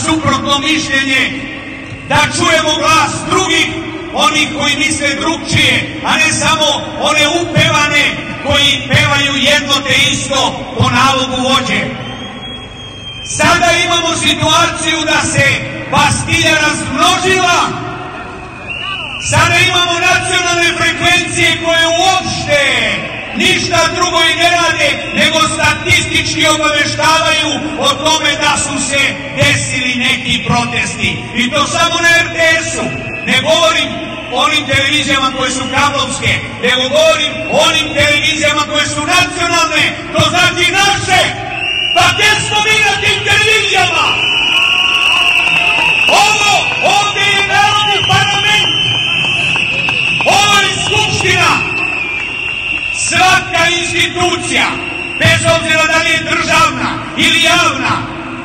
suprotno mišljenje, da čujemo glas drugih, onih koji misle drugčije, a ne samo one upevane koji pevaju jedno te isto po nalogu vođe. Sada imamo situaciju da se Bastilja razmnožila. Sada imamo nacionalne frekvencije koje uopšte ništa drugo i ne rade, nego statistički obaveštavaju o tome da su se desili neki protesti. I to samo na RTS-u. Ne govorim o onim televizijama koje su kablovske, nego govorim o onim televizijama koje su nacionalne, to znači naše. Pa gdje smo mi na tim televizijama? Ovdje je Narodni parlament. Ovo je Skupština. Svaka institucija, bez obzira da li je državna ili javna,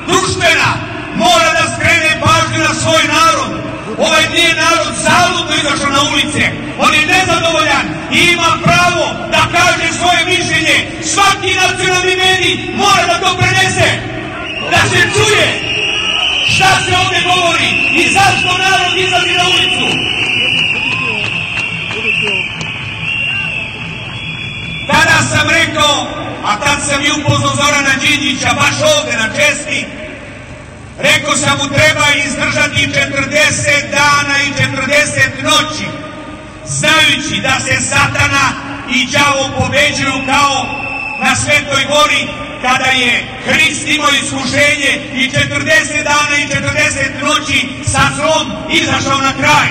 društvena, mora da skrene pažnju na svoj narod. Ovaj nije narod zaludno izašao na ulice. On je nezadovoljan i ima pravo da kaže svoje mišljenje. Svaki nacionalni medij mora da to prenese, da se čuje šta se ovdje govori i zašto narod izlazi na ulicu. Tada sam rekao, a tad sam i upoznao Zorana Đinđića, baš ovdje na Česti, rekao sam mu treba izdržati 40 dana i 40 noći, znajući da se Satana i đavo pobeđuju kao na Svetoj gori, kada je Hrist imao iskušenje i 40 dana i 40 noći sa zlom izašao na kraj.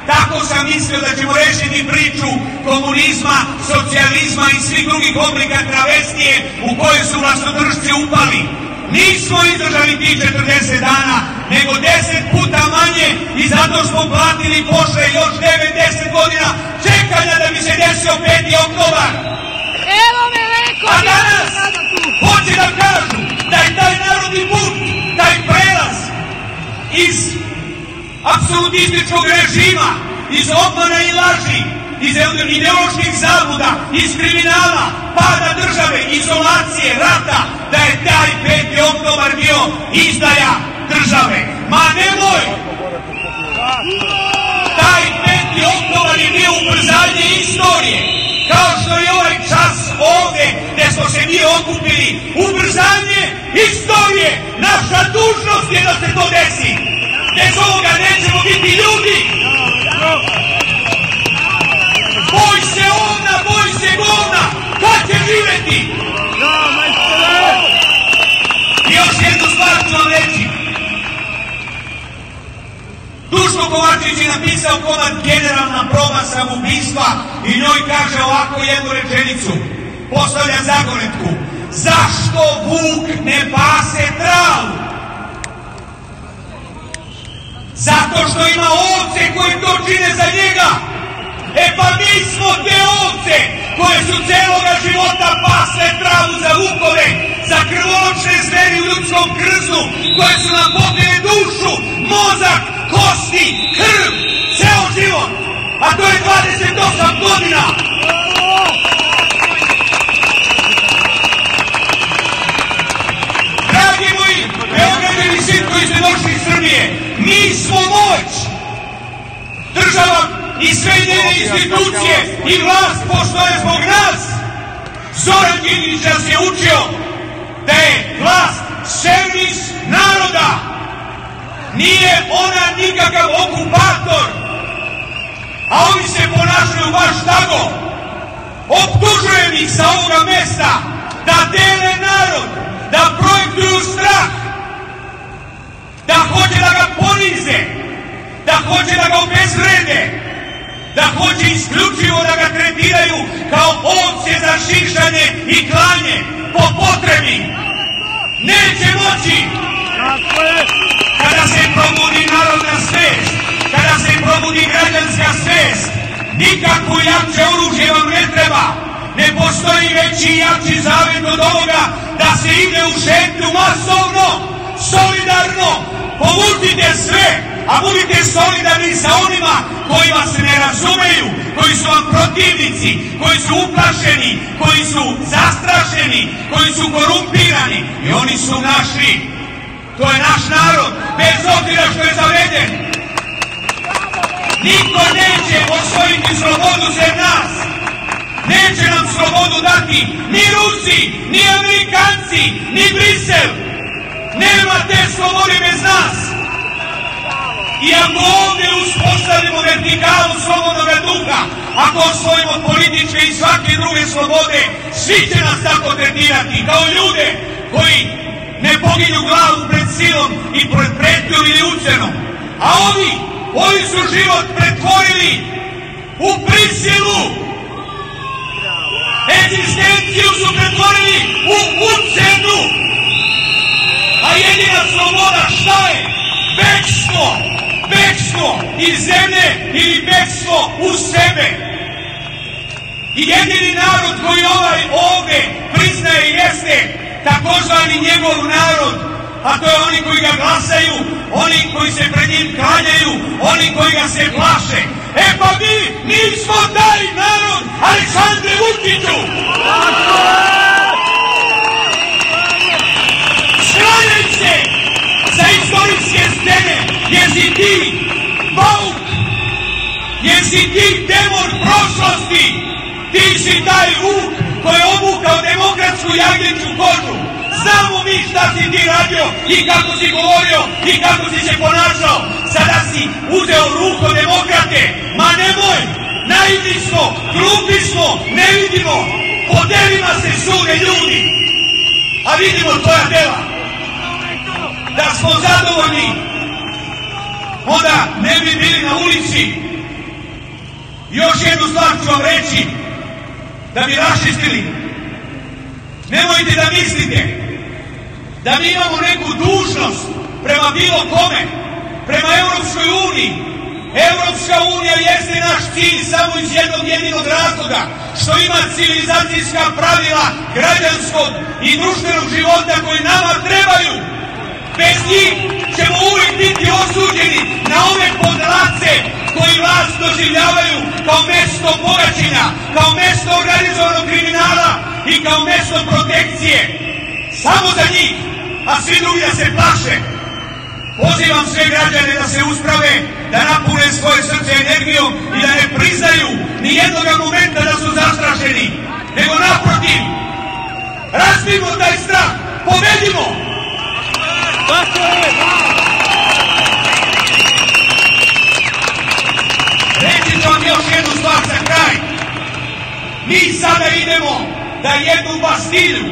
Tako sam mislio da ćemo rešiti priču komunizma, socijalizma i svih drugih oblika travestije u koje su vlastodržci upali. Nismo izdržali tih 40 dana, nego 10 puta manje i zato smo platili posle još 9-10 godina čekanja da bi se desio 5. oktobar. A danas hoće da kažu da je taj narodni put, taj prelaz iz apsolutističkog režima, iz obmana i laži, iz ideoloških zabluda, iz kriminala, pada države, izolacije, rata, da je taj 5. oktobar bio izdaja države. Ma nemoj! Taj 5. oktobar je bio ubrzanje istorije, kao što je ovaj čas ovde gde smo se mi okupili. Ubrzanje istorije! Naša dužnost je da se to desi! Bez ovoga nećemo biti ljudi! Boj se ovna, boj se govna! Kad će živeti? I još jednu stvar ću vam reći. Duško Kovačević je napisao komad Generalna proba samoubistva i njoj kaže ovako jednu rečenicu. Postavlja zagonetku. Zašto vuk ne pase travu? Zato što ima ovce koje to čine za njega. E pa mi smo te ovce koje su celoga života pasle travu za vukove, za krvoločne zveri u ljudskom krznu, koje su nam popile dušu, mozak, kosti, krv, ceo život. A to je 28 godina. Dragi moji, Beograđani, svi koji ste došli iz Srbije, mi smo moć. Država i sve njene institucije i vlast postoje zbog nas. Zoran Đinđić nas je učio da je vlast servis naroda. Nije ona nikakav okupator. A oni se ponašaju baš tako. Optužujem ih sa ovoga mesta da dele narod, da projektuju strah, da hoće da ga ponize, da hoće da ga obezvrede, da hoće isključivo da ga tretiraju kao ovce za šišanje i klanje po potrebi. Neće moći. Kada se probudi narodna svest, kada se probudi građanska svest, nikakvo jače oružje vam ne treba. Ne postoji veći i jači zavet od ovoga da se ide u šetnju masovno, solidarno. Povučite sve, a budite solidarni sa onima koji vas ne razumeju, koji su vam protivnici, koji su uplašeni, koji su zastrašeni, koji su korumpirani. I oni su naši. To je naš narod, bez obzira što je zaveden. Niko neće osvojiti slobodu zem nas. Neće nam slobodu dati ni Rusi, ni Amerikanci, ni Brisel. Nema te slobode bez nas. I ako ovdje uspostavimo vertikalu slobodnog duha, ako osvojimo političke i svake druge slobode, svi će nas tako tretirati, kao ljude koji ne poginju glavu pred silom i pred pretnjom ili ucjenom. A ovi su život pretvorili u prisilu. Egzistenciju su pretvorili u ucjenu. A jedina sloboda šta je? Bekstvo! Bekstvo iz zemlje ili bekstvo u sebe. I jedini narod koji ovdje priznaje jeste takozvani njegov narod, a to je oni koji ga glasaju, oni koji se pred njim klanjaju, oni koji ga se plaše. E pa mi smo taj narod, Aleksandre Vučiću! Sklanjaj se sa istorijske scene, jer si ti bauk, jer si ti demon prošlosti, ti si taj Vuk koji je obukao demokratsku jagnjeću kožu. Znamo mi šta si ti radio i kako si govorio i kako si se ponašao. Sada si uzeo ruku demokrate. Ma nemoj, naivni smo, glupi smo, ne vidimo. Po delima se sude ljudi. A vidimo tvoja dela. Da smo zadovoljni, onda ne bi bili na ulici. Još jednu stvar ću vam reći, da bi raščistili. Nemojte da mislite da mi imamo neku dužnost prema bilo kome, prema Europskoj uniji. Europska unija jeste naš cilj samo iz jednog jedinog razloga, što ima civilizacijska pravila građanskog i društvenog života koji nama trebaju. Bez njih ćemo uvijek biti osuđeni na ove podlace koji vlast doživljavaju kao mesto bogaćenja, kao mesto organizovanog kriminala i kao mesto protekcije. Samo za njih, a svi drugi da se plaše. Pozivam sve građane da se usprave, da napune svoje srce energijom i da ne priznaju ni jednog momenta da su zastrašeni, nego naprotiv, razbijmo taj strah, pobedimo! Reći ću vam još jednu stvar za kraj. Mi sada idemo da jednu Bastilju,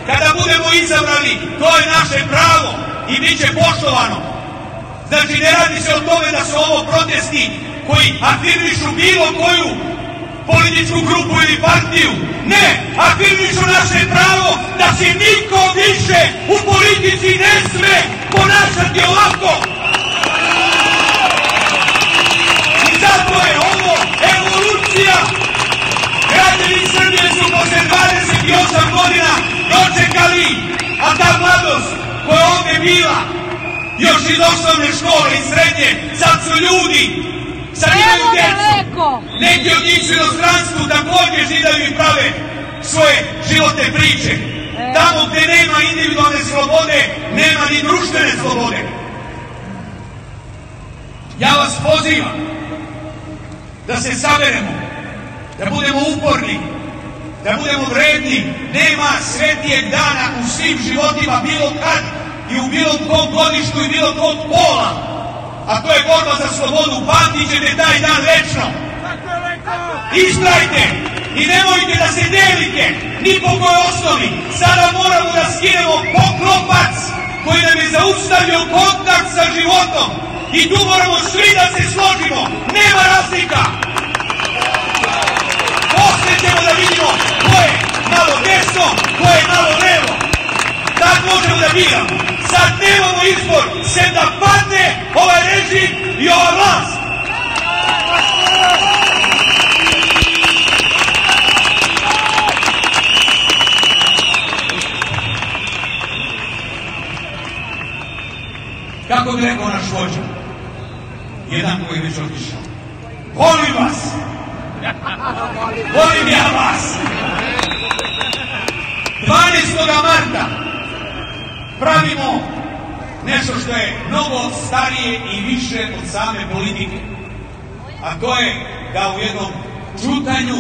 kada budemo izabrani, to je naše pravo i bit će poštovano. Znači ne radi se o tome da su ovo protesti koji afirmišu bilo koju političku grupu ili partiju. Ne, afirmišu naše pravo da se niko više u politici ne sme ponašati ovako. I zato je ovo evolucija. Građani Srbije su posle 28 godina dočekali, a ta mladost koja je ovdje bila, još iz osnovne škole i srednje, sad su ljudi, sad imaju djecu. Neki od njih su u inostranstvu također živaju i prave svoje životne priče. Tamo gdje nema individualne slobode, nema ni društvene slobode. Ja vas pozivam da se saberemo, da budemo uporni, da budemo vredni. Nema svetijeg dana u svim životima bilo kad i u bilo kom godištu i bilo kog pola, a to je borba za slobodu. Pamtit ćete taj dan večno. Istrajte i nemojte da se delite ni po kojoj osnovi. Sada moramo da skinemo poklopac koji nam je zaustavio kontakt sa životom i tu moramo svi da se složimo. Nema razlika. Posle ćemo da vidimo ko je malo desno, ko je malo levo. Tad možemo da biramo. Sad nemamo izbor, sem da padne ovaj režim i ova vlast. Kako bi rekao naš vođa, jedan koji je već otišao, volim vas, volim ja vas. 12. marta pravimo nešto što je mnogo starije i više od same politike. A to je da u jednom čutanju,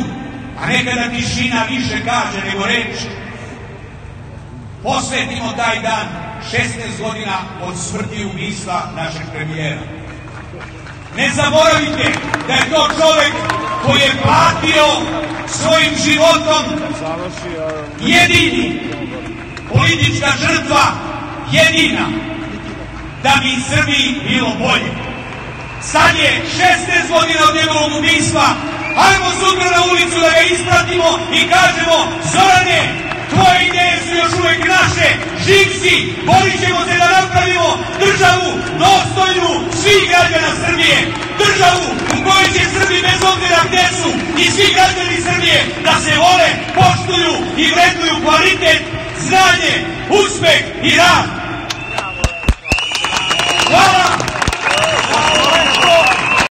a nekada tišina više kaže nego reč, posvetimo taj dan 16 godina od smrti i ubistva našeg premijera. Ne zaboravite da je to čovek koji je platio svojim životom jedini, politička žrtva jedina, da bi Srbiji bilo bolje. Sad je 16 godina od njegovog ubistva, ajmo sutra na ulicu da ga ispratimo i kažemo: Zorane, tvoje ideje su još uvek naše, živ si, borit ćemo se da napravimo državu dostojnu svih građana Srbije, državu u kojoj će Srbi bez obzira gde su i svi građani Srbije da se vole, poštuju i vrednuju kvalitet, znanje, uspeh i rad.